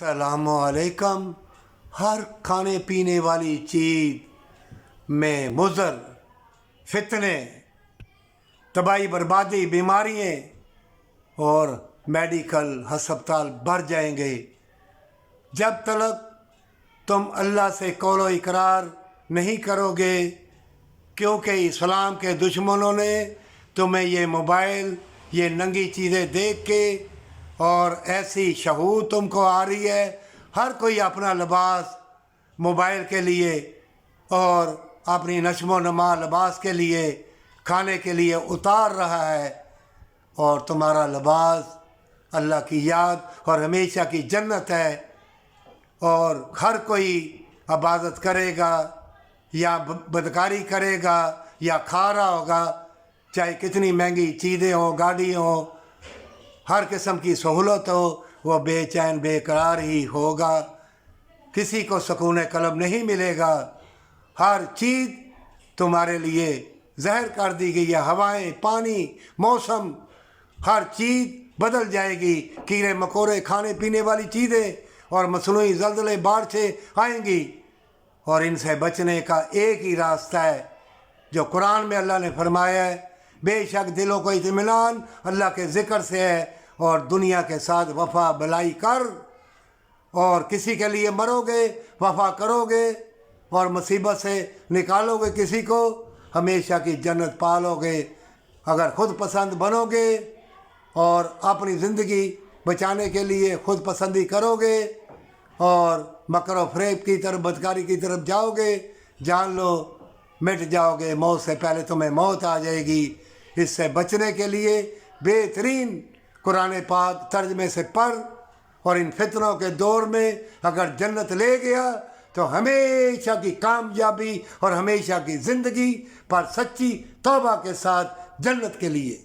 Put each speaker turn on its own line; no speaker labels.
السلام علیکم۔ ہر کھانے پینے والی چیز میں مضر، فتنے، تباہی بربادی، بیماریاں اور میڈیکل ہسپتال بھر جائیں گے جب تک تم اللہ سے قول و اقرار نہیں کرو گے، کیونکہ اسلام کے دشمنوں نے تمہیں یہ موبائل، یہ ننگی چیزیں دیکھ کے، اور ایسی شعور تم کو آ رہی ہے، ہر کوئی اپنا لباس موبائل کے لیے اور اپنی نشو و نما لباس کے لیے، کھانے کے لیے اتار رہا ہے، اور تمہارا لباس اللہ کی یاد اور ہمیشہ کی جنت ہے۔ اور ہر کوئی عبادت کرے گا یا بدکاری کرے گا یا کھا رہا ہوگا، چاہے کتنی مہنگی چیزیں ہوں، گاڑی ہوں، ہر قسم کی سہولت ہو، وہ بے چین بے قرار ہی ہوگا، کسی کو سکون قلب نہیں ملے گا۔ ہر چیز تمہارے لیے زہر کر دی گئی ہے، ہوائیں، پانی، موسم، ہر چیز بدل جائے گی، کیڑے مکوڑے، کھانے پینے والی چیزیں اور مصنوعی زلزلے بارشیں آئیں گی، اور ان سے بچنے کا ایک ہی راستہ ہے جو قرآن میں اللہ نے فرمایا ہے، بے شک دلوں کو اطمینان اللہ کے ذکر سے ہے، اور دنیا کے ساتھ وفا بلائی کر، اور کسی کے لیے مرو گے، وفا کرو گے اور مصیبت سے نکالو گے کسی کو، ہمیشہ کی جنت پالو گے۔ اگر خود پسند بنو گے اور اپنی زندگی بچانے کے لیے خود پسندی کرو گے اور مکر و فریب کی طرف، بدکاری کی طرف جاؤ گے، جان لو مٹ جاؤ گے، موت سے پہلے تمہیں موت آ جائے گی۔ اس سے بچنے کے لیے بہترین قرآن پاک ترجمے سے پڑھ، اور ان فتنوں کے دور میں اگر جنت لے گیا تو ہمیشہ کی کامیابی اور ہمیشہ کی زندگی پر سچی توبہ کے ساتھ جنت کے لیے۔